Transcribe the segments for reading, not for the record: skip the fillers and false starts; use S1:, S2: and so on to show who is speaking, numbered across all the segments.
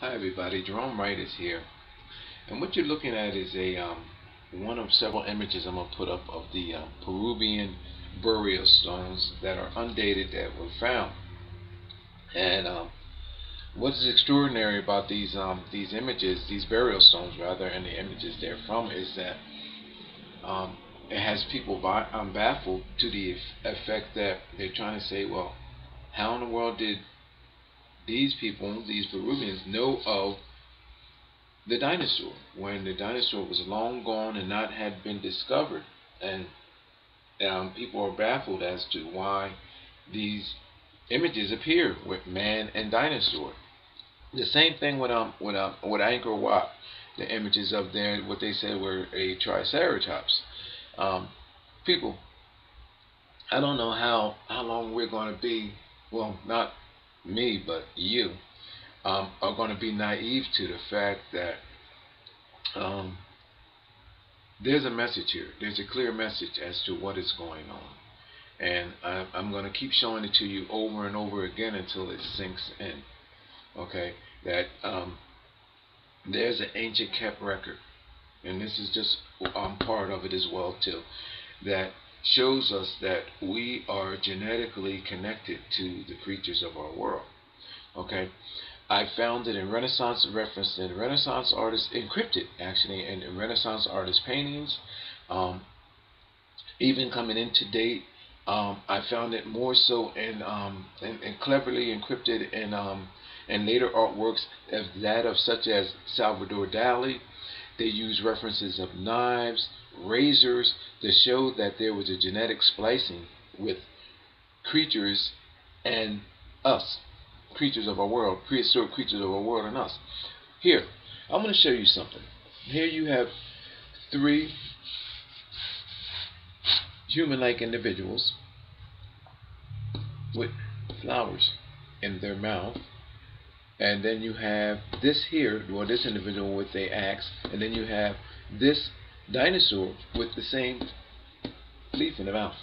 S1: Hi everybody, Gerone Wright is here, and what you're looking at is a one of several images I'm going to put up of the Peruvian burial stones that are undated that were found. And what is extraordinary about these images, these burial stones rather, and the images they're from, is that it has people baffled to the effect that they're trying to say, well, how in the world did these people, these Peruvians, know of the dinosaur when the dinosaur was long gone and not had been discovered? And people are baffled as to why these images appear with man and dinosaur. The same thing with Angkor Wat, the images of their what they said were a triceratops. People, I don't know how long we're going to be. Well, not me, but you are going to be naive to the fact that there's a message here. There's a clear message as to what is going on. And I'm going to keep showing it to you over and over again until it sinks in. Okay? That there's an ancient kept record. And this is just part of it as well too. That shows us that we are genetically connected to the creatures of our world. Okay? I found it in Renaissance, referenced in Renaissance artists, encrypted actually in Renaissance artist paintings. Even coming into date, I found it more so in cleverly encrypted in later artworks of that of such as Salvador Dali. They use references of knives, razors to show that there was a genetic splicing with creatures and us. Creatures of our world, prehistoric creatures of our world, and us. Here, I'm going to show you something. Here you have three human-like individuals with flowers in their mouth, and then you have this here, or this individual with the axe, and then you have this dinosaur with the same leaf in the mouth.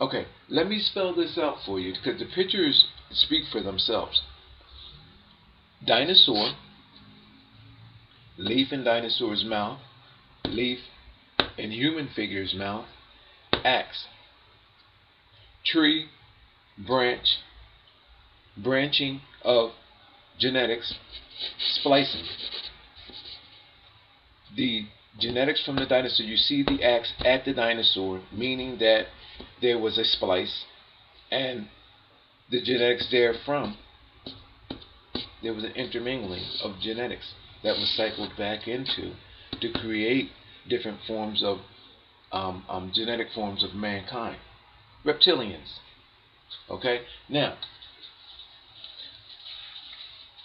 S1: Okay, let me spell this out for you because the pictures speak for themselves. Dinosaur, leaf in dinosaur's mouth, leaf in human figure's mouth, axe, tree, branch, branching of genetics, splicing. The genetics from the dinosaur, you see the axe at the dinosaur, meaning that there was a splice, and the genetics therefrom, there was an intermingling of genetics that was cycled back into to create different forms of genetic forms of mankind, reptilians. Okay, now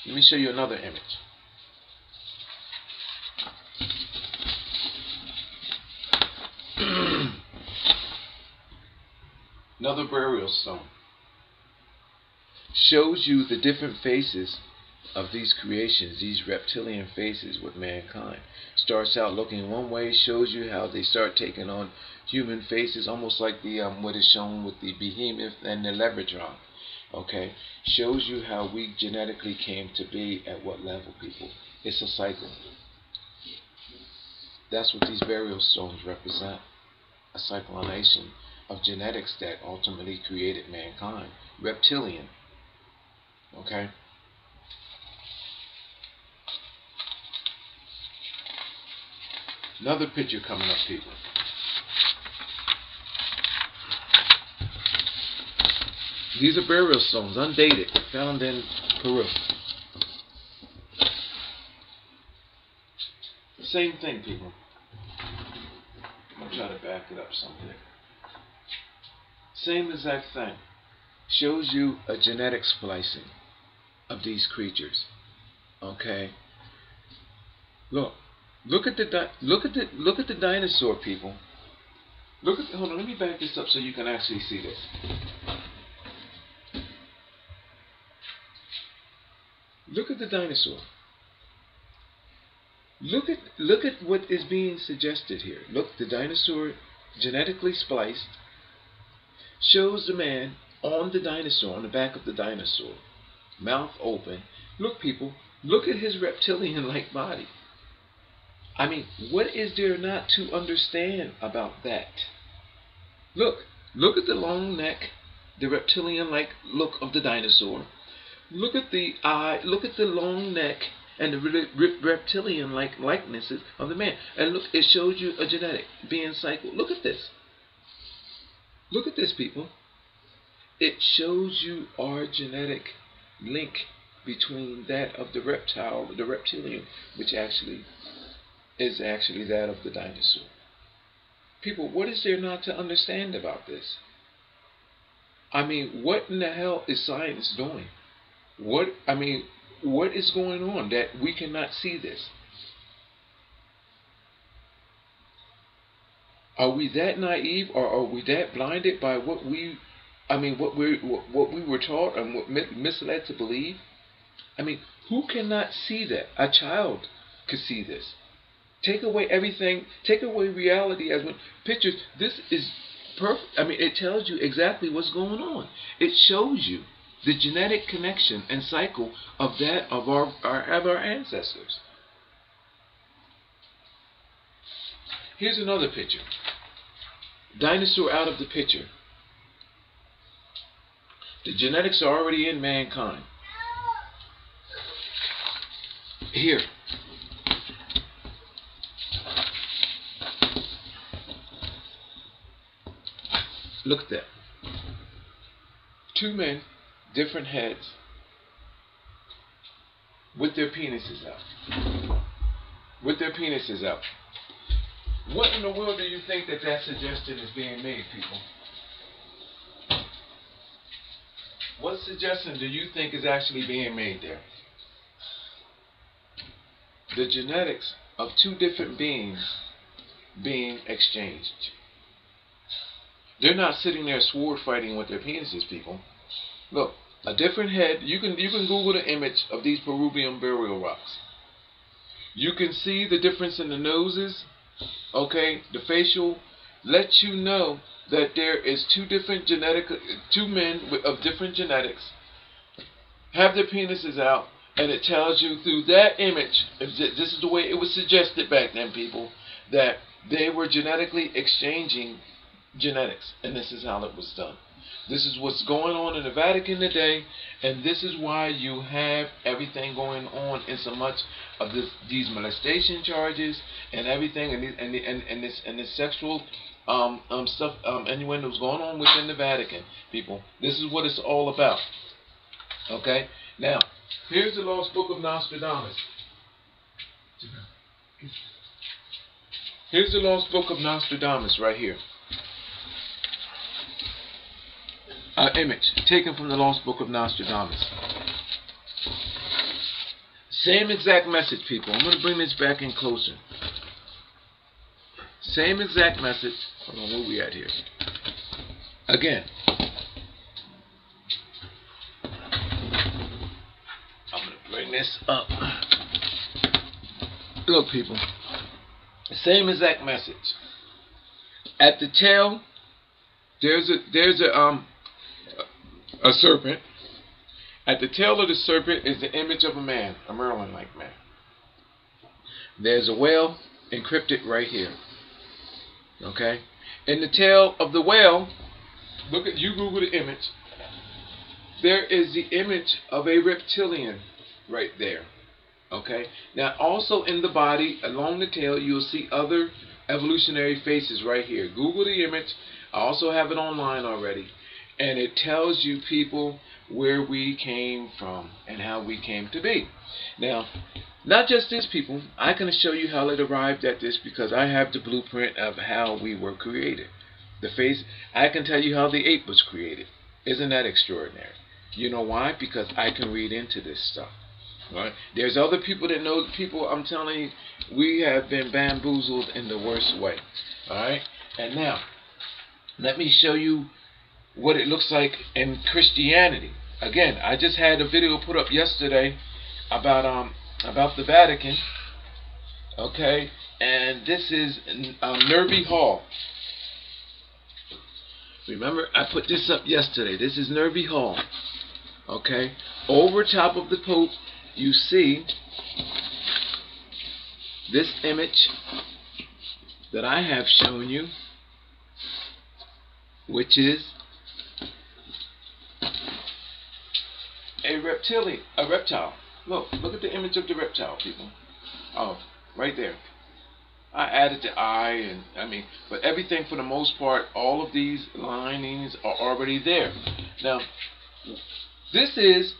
S1: let me show you another image. Another burial stone shows you the different faces of these creations, these reptilian faces with mankind. Starts out looking one way, shows you how they start taking on human faces, almost like the what is shown with the behemoth and the leprechaun. Okay, shows you how we genetically came to be at what level, people. It's a cycle. That's what these burial stones represent. A cyclination of genetics that ultimately created mankind. Reptilian. Okay? Another picture coming up, people. These are burial stones, undated, found in Peru. Same thing, people. I'm trying to back it up something. Same exact thing. Shows you a genetic splicing of these creatures. Okay. Look at the dinosaur, people. Hold on. Let me back this up so you can actually see this. Look at the dinosaur. Look at what is being suggested here. Look, the dinosaur genetically spliced shows the man on the dinosaur, on the back of the dinosaur, mouth open. Look, people, Look at his reptilian-like body. I mean, what is there not to understand about that? Look at the long neck, the reptilian-like look of the dinosaur. Look at the eye, look at the long neck and the reptilian-like likenesses of the man. And look, it shows you a genetic being cycle. Look at this. Look at this, people. It shows you our genetic link between that of the reptile, the reptilian, which actually is actually that of the dinosaur. People, what is there not to understand about this? I mean, what in the hell is science doing? What is going on that we cannot see this? Are we that naive, or are we that blinded by what we were taught and what misled to believe? I mean, who cannot see that? A child could see this. Take away everything, take away reality as when pictures. This is perfect. I mean, it tells you exactly what's going on. It shows you the genetic connection and cycle of that of our ancestors. Here's another picture. Dinosaur out of the picture. The genetics are already in mankind. Here. Look at that. Two men, different heads, with their penises out. With their penises out. What in the world do you think that suggestion is being made, people? What suggestion do you think is actually being made there? The genetics of two different beings being exchanged. They're not sitting there sword fighting with their penises, people. Look, a different head. You can Google the image of these Perubian burial rocks. You can see the difference in the noses. Okay, the facial lets you know that there is two men of different genetics have their penises out, and it tells you through that image. This is the way it was suggested back then, people, that they were genetically exchanging genetics, and this is how it was done. This is what's going on in the Vatican today, and this is why you have everything going on in so much of these molestation charges and everything, and this sexual stuff, innuendos going on within the Vatican, people. This is what it's all about. Okay, now here's the lost book of Nostradamus. Here's the lost book of Nostradamus right here. Image taken from the lost book of Nostradamus. Same exact message, people. I'm going to bring this back in closer. Same exact message. Hold on, where we at here? Again. I'm going to bring this up. Look, people. Same exact message. At the tail, there's a serpent. At the tail of the serpent is the image of a man, a Merlin-like man. There's a whale encrypted right here. Okay? In the tail of the whale, you Google the image. There is the image of a reptilian right there. Okay? Now, also in the body, along the tail, you'll see other evolutionary faces right here. Google the image. I also have it online already. And it tells you, people, where we came from and how we came to be. Now, not just this, people. I can show you how it arrived at this because I have the blueprint of how we were created. The face, I can tell you how the ape was created. Isn't that extraordinary? You know why? Because I can read into this stuff. Right? There's other people that know people. I'm telling you, we have been bamboozled in the worst way. Alright? And now, let me show you what it looks like in Christianity. Again, I just had a video put up yesterday about the Vatican. Okay, and this is Nervy Hall. Remember, I put this up yesterday. This is Nervy Hall. Okay, over top of the Pope you see this image that I have shown you, which is a reptile. Look at the image of the reptile, people. Oh, right there. I added the eye, and but everything for the most part, all of these linings are already there. Now, this is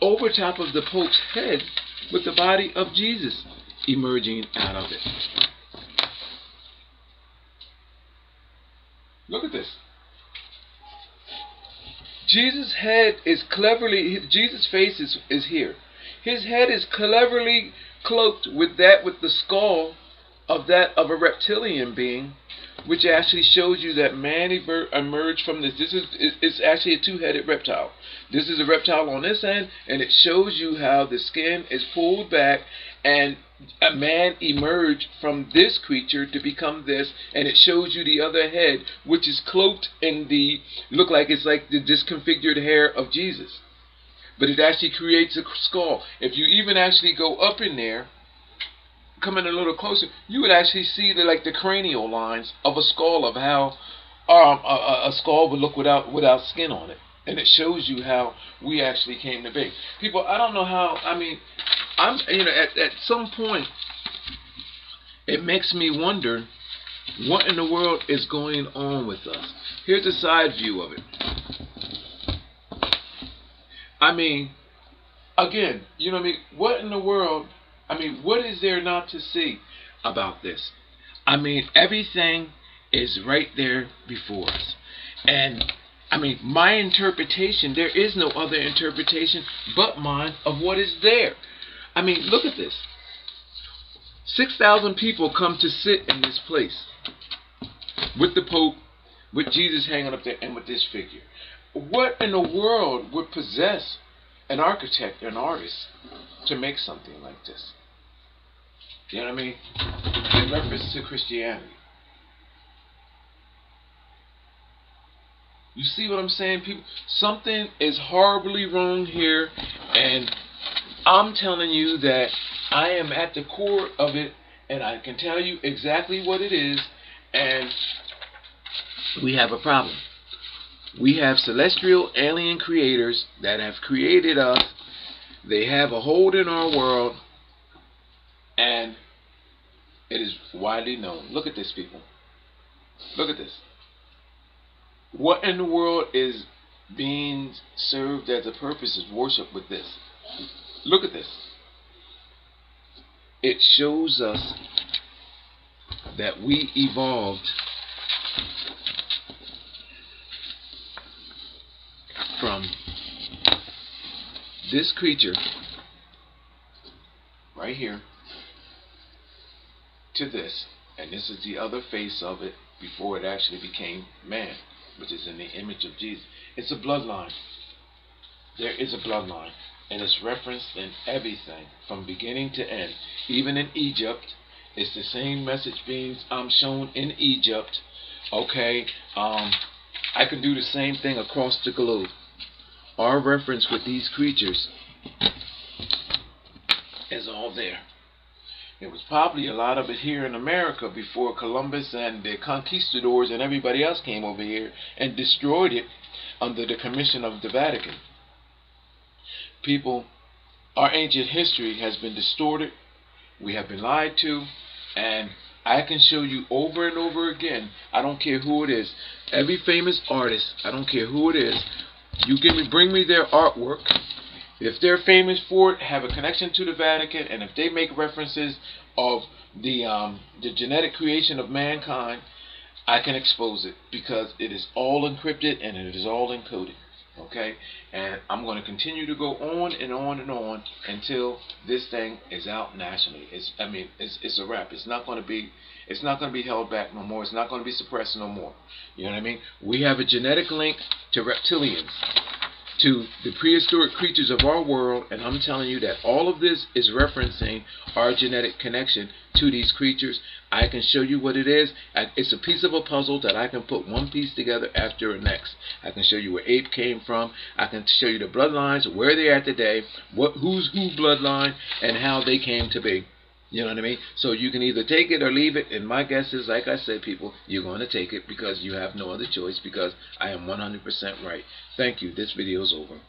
S1: over top of the Pope's head with the body of Jesus emerging out of it. Look at this. Jesus' head is cleverly, Jesus' face is here. His head is cleverly cloaked with the skull of a reptilian being, which actually shows you that man emerged from this. It's actually a two-headed reptile. This is a reptile on this end, and it shows you how the skin is pulled back, and a man emerged from this creature to become this, and it shows you the other head, which is cloaked in look like it's like the disconfigured hair of Jesus. But it actually creates a skull. If you even actually go up in there, come in a little closer, you would actually see the cranial lines of a skull, of how a skull would look without skin on it. And it shows you how we actually came to be. People, I don't know how, I'm at some point it makes me wonder what in the world is going on with us. Here's a side view of it. Again, what in the world, what is there not to see about this? Everything is right there before us. And my interpretation, there is no other interpretation but mine of what is there. Look at this. 6,000 people come to sit in this place with the Pope, with Jesus hanging up there, and with this figure. What in the world would possess an architect, an artist, to make something like this? You know what I mean? In reference to Christianity. You see what I'm saying, people? Something is horribly wrong here, and I'm telling you that I am at the core of it, and I can tell you exactly what it is, and we have a problem. We have celestial alien creators that have created us. They have a hold in our world, and it is widely known. Look at this, people. Look at this. What in the world is being served as a purpose of worship with this? Look at this. It shows us that we evolved from this creature right here to this, and this is the other face of it before it actually became man, which is in the image of Jesus. It's a bloodline. There is a bloodline, and it's referenced in everything from beginning to end. Even in Egypt, it's the same message being shown in Egypt. Okay, I can do the same thing across the globe. Our reference with these creatures is all there. There was probably a lot of it here in America before Columbus and the conquistadors and everybody else came over here and destroyed it under the commission of the Vatican. People, our ancient history has been distorted. We have been lied to, and I can show you over and over again. I don't care who it is. Every famous artist, I don't care who it is. You bring me their artwork. If they're famous for it, have a connection to the Vatican, and if they make references of the genetic creation of mankind, I can expose it, because it is all encrypted and it is all encoded. Okay, and I'm going to continue to go on and on and on until this thing is out nationally. It's a wrap. It's not going to be held back no more. It's not going to be suppressed no more. You know what I mean? We have a genetic link to reptilians, to the prehistoric creatures of our world, and I'm telling you that all of this is referencing our genetic connection to these creatures. I can show you what it is. It's a piece of a puzzle that I can put one piece together after the next. I can show you where ape came from. I can show you the bloodlines, where they're at today, who's who bloodline, and how they came to be. You know what I mean? So you can either take it or leave it, and my guess is, like I said, people, you're going to take it because you have no other choice, because I am 100% right. Thank you. This video is over.